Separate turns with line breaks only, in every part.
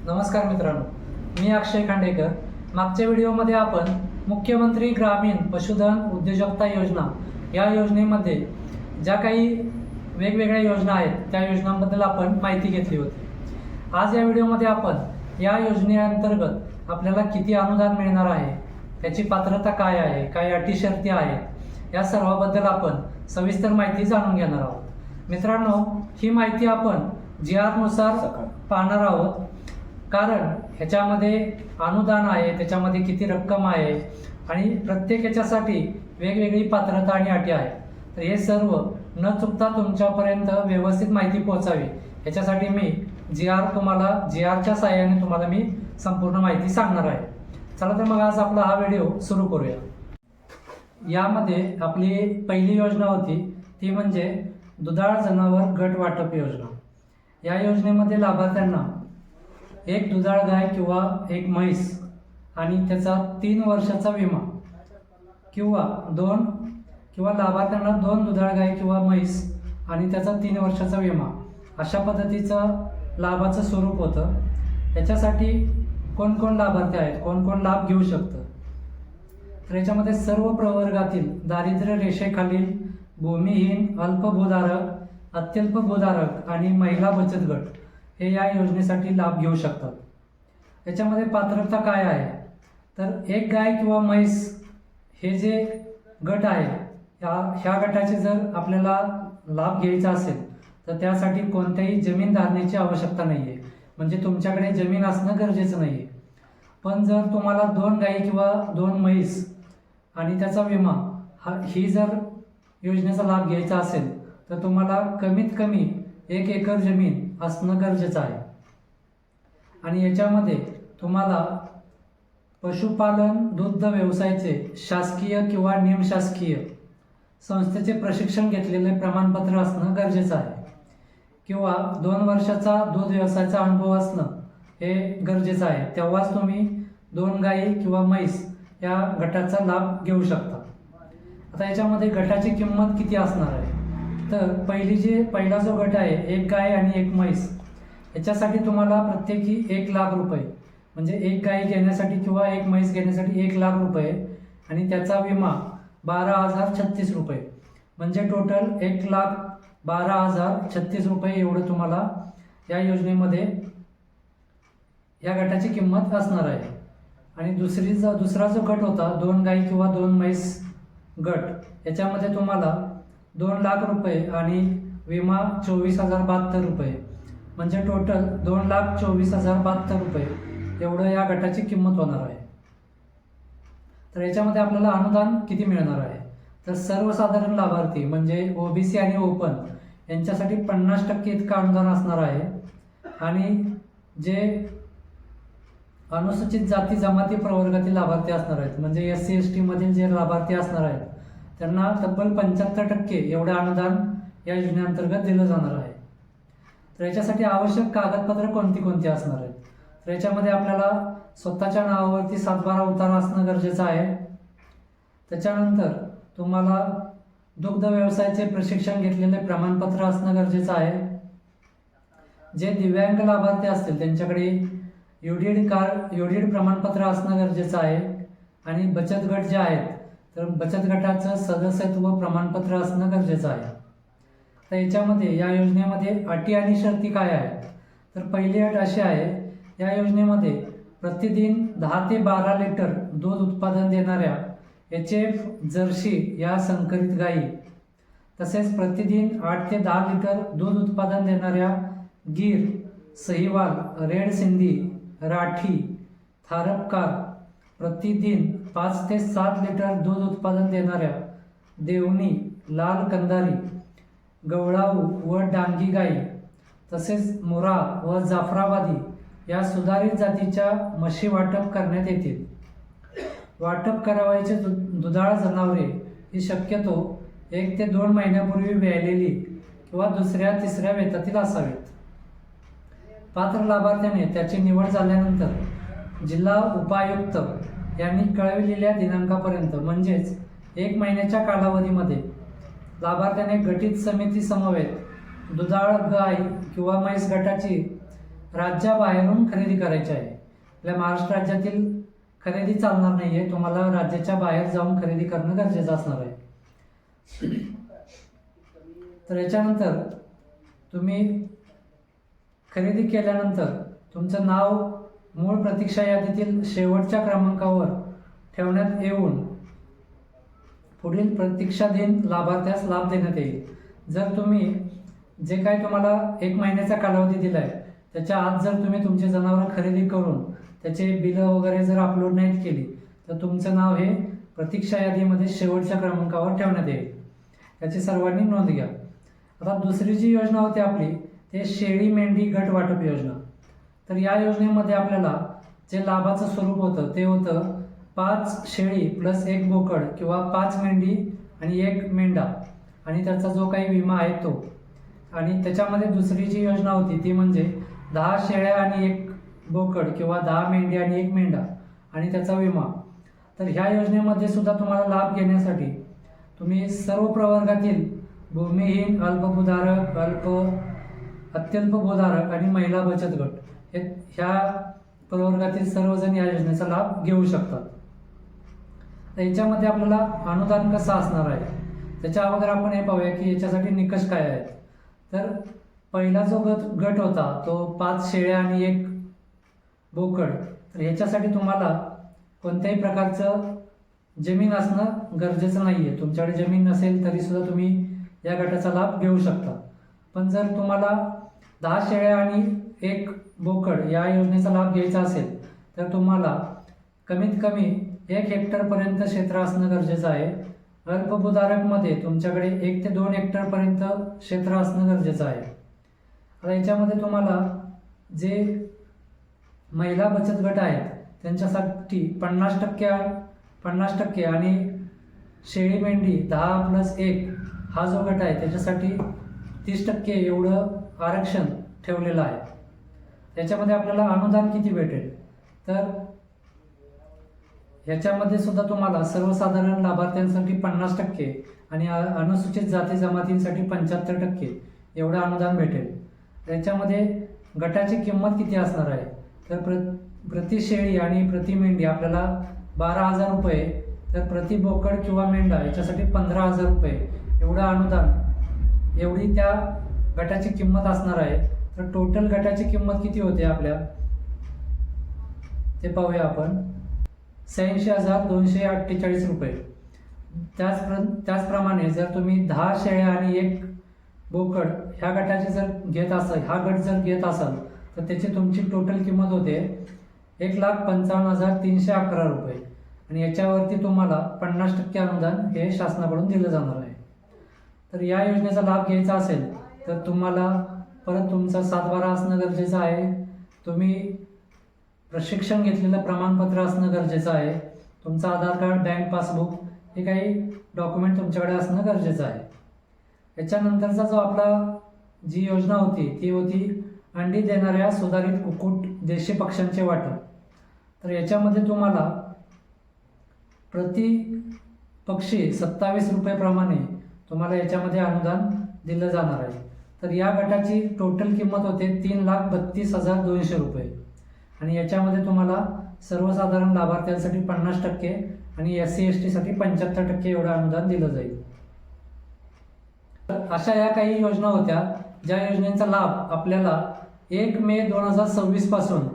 नमस्कार मित्रांनो, मी अक्षय खांडेकर। मागच्या व्हिडिओमध्ये आपण मुख्यमंत्री ग्रामीण पशुधन उद्योजकता योजना या योजनेमध्ये ज्या काही वेगवेगळ्या योजना आहेत त्या योजनांबद्दल आपण माहिती घेतली होती। आज या व्हिडिओमध्ये आपण या योजनेअंतर्गत आपल्याला किती अनुदान मिळणार आहे, त्याची पात्रता काय आहे, काय अटी शर्ती आहेत, या सर्वाबद्दल आपण सविस्तर माहिती जाणून घेणार आहोत। मित्रांनो, ही माहिती आपण GR नुसार पाहणार आहोत, कारण ह्याच्यामध्ये अनुदान आहे, त्याच्यामध्ये किती रक्कम आहे आणि प्रत्येक याच्यासाठी वेगवेगळी पात्रता आणि अटी आहेत। तर हे सर्व न चुकता तुमच्यापर्यंत व्यवस्थित माहिती पोहोचावी याच्यासाठी मी GRच्या साहाय्याने तुम्हाला मी संपूर्ण माहिती सांगणार आहे। चला तर मग आज आपला हा व्हिडिओ सुरू करूया। यामध्ये आपली पहिली योजना होती ती म्हणजे दुधाळ जनावर गट वाटप योजना। या योजनेमध्ये लाभार्थ्यांना एक दुधाळ गाय किंवा एक म्हैस आणि त्याचा 3 वर्षाचा विमा किंवा लाभार्थ्यांना 2 दुधाळ गाय किंवा म्हैस आणि त्याचा 3 वर्षाचा विमा अशा पद्धतीचं लाभाचं स्वरूप होतं। याच्यासाठी कोण लाभार्थी आहेत, कोण लाभ घेऊ शकतं, तर याच्यामध्ये सर्व प्रवर्गातील दारिद्र्य रेषेखालील भूमिहीन, अल्पभूधारक, अत्यल्प भूधारक आणि महिला बचत गट हे या योजनेसाठी लाभ घेऊ शकतात। याच्यामध्ये पात्रता काय आहे, तर एक गाय किंवा म्हैस हे जे गट आहे ह्या गटाचे जर आपल्याला लाभ घ्यायचा असेल तर त्यासाठी कोणत्याही जमीन धारणेची आवश्यकता नाही आहे, म्हणजे तुमच्याकडे जमीन असणं गरजेचं नाही आहे। पण जर तुम्हाला 2 गायी किंवा 2 म्हैस आणि त्याचा विमा ही जर योजनेचा लाभ घ्यायचा असेल तर तुम्हाला कमीत कमी 1 एकर जमीन असणं गरजेचं आहे। आणि याच्यामध्ये तुम्हाला पशुपालन दुग्ध व्यवसायाचे शासकीय किंवा निमशासकीय संस्थेचे प्रशिक्षण घेतलेले प्रमाणपत्र असणं गरजेचं आहे किंवा 2 वर्षाचा दूध व्यवसायाचा अनुभव असणं हे गरजेचं आहे, तेव्हाच तुम्ही 2 गायी किंवा म्हैस या गटाचा लाभ घेऊ शकता। आता याच्यामध्ये गटाची किंमत किती असणार आहे, तर पहिला जो गट आहे एक गाय आणि एक म्हैस, याच्यासाठी तुम्हाला प्रत्येकी 1 लाख रुपये, म्हणजे एक गाय घेण्यासाठी किंवा एक म्हैस घेण्यासाठी 1 लाख रुपये आणि त्याचा विमा 12,036 रुपये, म्हणजे टोटल 1,12,036 रुपये एवढं तुम्हाला या योजनेमध्ये या गटाची किंमत असणार आहे। आणि दुसरा जो गट होता 2 गाई किंवा 2 म्हैस गट, याच्यामध्ये तुम्हाला 2 लाख रुपये आणि विमा 24,072 रुपये, म्हणजे टोटल 2,24,072 रुपये एवढं या गटाची किंमत होणार आहे। तर याच्यामध्ये आपल्याला अनुदान किती मिळणार आहे, तर सर्वसाधारण लाभार्थी म्हणजे OBC आणि ओपन यांच्यासाठी 50% इतकं अनुदान असणार आहे। आणि जे अनुसूचित जाती जमाती प्रवर्गातील लाभार्थी असणार आहेत, म्हणजे SC ST मधील जे लाभार्थी असणार आहेत त्यांना तब्बल 75% एवढं अनुदान या योजनेअंतर्गत दिलं जाणार आहे। तर याच्यासाठी आवश्यक कागदपत्र कोणती असणार आहेत, तर याच्यामध्ये आपल्याला स्वतःच्या नावावरती 7/12 उतारा असणं गरजेचं आहे। त्याच्यानंतर तुम्हाला दुग्ध व्यवसायाचे प्रशिक्षण घेतलेले प्रमाणपत्र असणं गरजेचं आहे। जे दिव्यांग लाभार्थी असतील त्यांच्याकडे UDID प्रमाणपत्र असणं गरजेचं आहे। आणि बचत गट जे आहेत तर बचत गटाचं सदस्यत्व प्रमाणपत्र असणं गरजेचं आहे। तर याच्यामध्ये या योजनेमध्ये अटी आणि शर्ती काय आहेत, तर पहिली अट अशी आहे, या योजनेमध्ये प्रतिदिन 10 ते 12 लिटर दूध उत्पादन देणाऱ्या HF जर्सी या संकरित गायी, तसेच प्रतिदिन 8 ते 10 लिटर दूध उत्पादन देणाऱ्या गीर, सहीवाल, रेड सिंधी, राठी, थारपकार, प्रतिदिन 5 ते 7 लिटर दूध उत्पादन देणाऱ्या देवणी, लाल कंदारी, गवळाऊ व डांगी गायी, तसेच मुरा व जाफराबादी या सुधारित जातीच्या म्हशी वाटप करण्यात येतील। वाटप करावयाचे दुधाळ जनावरे ही शक्यतो 1 ते 2 महिन्यापूर्वी व्यालेली किंवा 2ऱ्या-3ऱ्या वेतातील असावीत। पात्र लाभार्थ्याने त्याची निवड झाल्यानंतर जिल्हा उपायुक्त यांनी कळविलेल्या दिनांकापर्यंत, म्हणजेच 1 महिन्याच्या कालावधीमध्ये लाभार्थ्याने गटीत समिती समवेत दुधाळ गाय किंवा म्हैस गटाची राज्याबाहेरून खरेदी करायची आहे. आपल्या महाराष्ट्र राज्यातील खरेदी चालणार नाही आहे, तुम्हाला राज्याच्या बाहेर जाऊन खरेदी करणं गरजेचं असणार आहे. तर याच्यानंतर तुम्ही खरेदी केल्यानंतर तुमचं नाव मूळ प्रतीक्षा यादीतील शेवटच्या क्रमांकावर ठेवण्यात येऊन पुढील प्रतीक्षाधीन लाभार्थ्यास लाभ देण्यात येईल. जर तुम्ही जे काही तुम्हाला 1 महिन्याचा कालावधी दिला आहे त्याच्या आत जर तुम्ही तुमचे जनावरं खरेदी करून त्याचे बिलं वगैरे जर अपलोड नाहीत केली तर तुमचं नाव हे प्रतीक्षा यादीमध्ये शेवटच्या क्रमांकावर ठेवण्यात येईल. याची सर्वांनी नोंद घ्या. आता दुसरी जी योजना होती आपली ते शेळी मेंढी गट वाटप योजना. तर या योजनेमध्ये आपल्याला जे लाभाचं स्वरूप होतं ते होतं 5 शेळी प्लस 1 बोकड किंवा 5 मेंढी आणि 1 मेंढा आणि त्याचा जो काही विमा आहे तो. आणि त्याच्यामध्ये दुसरी जी योजना होती ती म्हणजे 10 शेळ्या आणि 1 बोकड किंवा 10 मेंढी आणि 1 मेंढा आणि त्याचा विमा. तर ह्या योजनेमध्ये सुद्धा तुम्हाला लाभ घेण्यासाठी तुम्ही सर्व प्रवर्गातील भूमिहीन, अल्पभूधारक, अत्यल्प भूधारक आणि महिला बचत गट ह्या प्रवर्गातील सर्वजण या योजनेचा लाभ घेऊ शकतात. तर याच्यामध्ये आपल्याला अनुदान कसं असणार आहे त्याच्या अगोदर आपण हे पाहूया की याच्यासाठी निकष काय आहेत. तर पहिला जो गट होता तो 5 शेळ्या आणि 1 बोकड. तर ह्याच्यासाठी तुम्हाला कोणत्याही प्रकारचं जमीन असणं गरजेचं नाही आहे. तुमच्याकडे जमीन नसेल तरी सुद्धा तुम्ही या गटाचा लाभ घेऊ शकता. पण जर तुम्हाला 10 शेळ्या आणि 1 बोकड या योजनेचा लाभ घ्यायचा असेल तर तुम्हाला कमीत कमी 1 हेक्टरपर्यंत क्षेत्र असणं गरजेचं आहे. अल्पभूधारकमध्ये तुमच्याकडे 1 ते 2 हेक्टरपर्यंत क्षेत्र असणं गरजेचं आहे. आता याच्यामध्ये तुम्हाला जे महिला बचत गट आहेत त्यांच्यासाठी 50% आणि शेळी मेंढी 10+1 हा जो गट आहे त्याच्यासाठी 30% एवढं आरक्षण ठेवलेलं आहे. त्याच्यामध्ये आपल्याला अनुदान किती भेटेल तर ह्याच्यामध्ये सुद्धा तुम्हाला सर्वसाधारण लाभार्थ्यांसाठी 50% आणि अनुसूचित जाती जमातींसाठी 75% एवढं अनुदान भेटेल. याच्यामध्ये गटाची किंमत किती असणार आहे तर प्रति शेळी आणि प्रति मेंढी आपल्याला 12,000 रुपये, तर प्रति बोकड किंवा मेंढा याच्यासाठी 15,000 रुपये एवढं अनुदान एवढी त्या गटाची किंमत असणार आहे. तर टोटल गटाची किंमत किती होते आपल्या ते पाहूया आपण. 86,248 रुपये. त्याचप्रमाणे जर तुम्ही 10 शेळ्या आणि 1 बोकड ह्या गटाची जर घेत असाल, हा गट जर घेत असाल तर त्याची तुमची टोटल किंमत होते 1,55,311 रुपये आणि याच्यावरती तुम्हाला 50% अनुदान हे शासनाकडून दिलं जाणार आहे. तर या योजनेचा लाभ घ्यायचा असेल तर तुम्हाला परत तुमचा 7/12 असणं गरजेचं आहे. तुम्ही प्रशिक्षण घेतलेलं प्रमाणपत्र असणं गरजेचं आहे. तुमचं आधार कार्ड, बँक पासबुक हे काही डॉक्युमेंट तुमच्याकडे असणं गरजेचं आहे. याच्यानंतरचा जो आपला जी योजना होती ती होती अंडी देणाऱ्या सुधारित कुक्कुट देशी पक्ष्यांचे वाटप. तर याच्यामध्ये तुम्हाला प्रति पक्षी 27 रुपये तुम्हाला याच्यामध्ये अनुदान दिलं जाणार आहे. तर या गटाची टोटल किंमत होते 3,32,200 रुपये आणि याच्यामध्ये तुम्हाला सर्वसाधारण लाभार्थ्यांसाठी 50% आणि SC ST साठी 75% एवढं अनुदान दिलं जाईल. अशा या काही योजना होत्या ज्या योजनेचा लाभ आपल्याला 1 मे 2026 पासून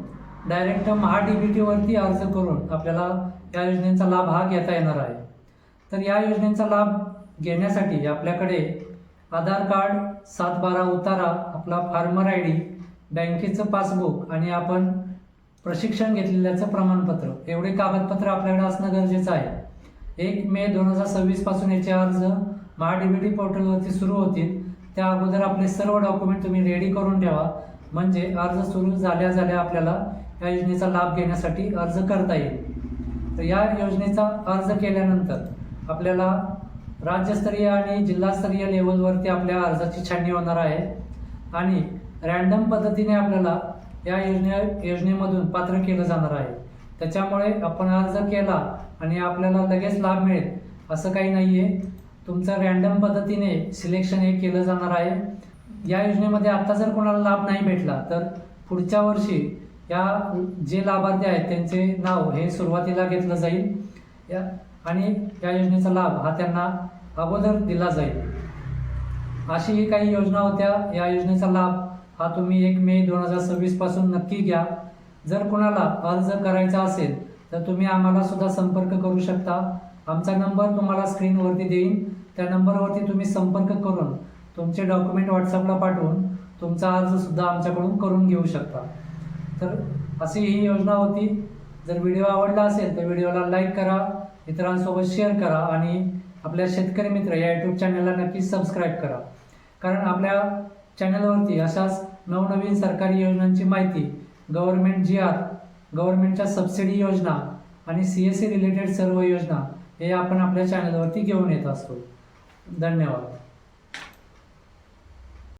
डायरेक्ट MahaDBT वरती अर्ज करून आपल्याला या योजनेचा लाभ हा घेता येणार आहे. तर या योजनेचा लाभ घेण्यासाठी आपल्याकडे आधार कार्ड, 7/12 उतारा, आपला फार्मर ID, बँकेचं पासबुक आणि आपण प्रशिक्षण घेतलेल्याचं प्रमाणपत्र एवढे कागदपत्र आपल्याकडे असणं गरजेचं आहे. 1 मे 2026 पासून याचे अर्ज MahaDBT पोर्टलवरती सुरू होतील. त्या अगोदर आपले सर्व डॉक्युमेंट तुम्ही रेडी करून ठेवा म्हणजे अर्ज सुरू झाल्या आपल्याला या योजनेचा लाभ घेण्यासाठी अर्ज करता येईल. तर या योजनेचा अर्ज केल्यानंतर आपल्याला राज्यस्तरीय आणि जिल्हास्तरीय लेवलवरती आपल्या अर्जाची छाननी होणार आहे आणि रँडम पद्धतीने आपल्याला या योजनेमधून पात्र केलं जाणार आहे. त्याच्यामुळे आपण अर्ज केला आणि आपल्याला लगेच लाभ मिळेल असं काही नाही आहे. तुमचं रँडम पद्धतीने सिलेक्शन हे केलं जाणार आहे. या योजनेमध्ये आता जर कोणाला लाभ नाही भेटला तर पुढच्या वर्षी या जे लाभार्थी आहेत त्यांचे नाव हे सुरुवातीला घेतलं जाईल आणि या योजनेचा लाभ हा त्यांना अगोदर दिला जाईल. अशी ही काही योजना होत्या. या योजनेचा लाभ हा तुम्ही 1 मे 2026 पासून नक्की घ्या. जर कोणाला अर्ज करायचा असेल तर तुम्ही आम्हाला सुद्धा संपर्क करू शकता. आमचा नंबर तुम्हाला स्क्रीनवरती देईन. त्या नंबरवरती तुम्ही संपर्क करून तुमचे डॉक्युमेंट व्हॉट्सअपला पाठवून तुमचा अर्ज सुद्धा आमच्याकडून करून घेऊ शकता. तर अशी ही योजना होती. जर व्हिडिओ आवडला असेल तर व्हिडिओला लाईक करा, मित्रांसोबत शेअर करा आणि आपल्या शेतकरी मित्र या यूट्यूब चॅनलला नक्कीच सबस्क्राईब करा. कारण आपल्या चॅनलवरती अशाच नवनवीन सरकारी योजनांची माहिती, गव्हर्नमेंट GR, गव्हर्नमेंटच्या सबसिडी योजना आणि CSC रिलेटेड सर्व योजना हे आपण आपल्या चॅनलवरती घेऊन येत असतो. धन्यवाद.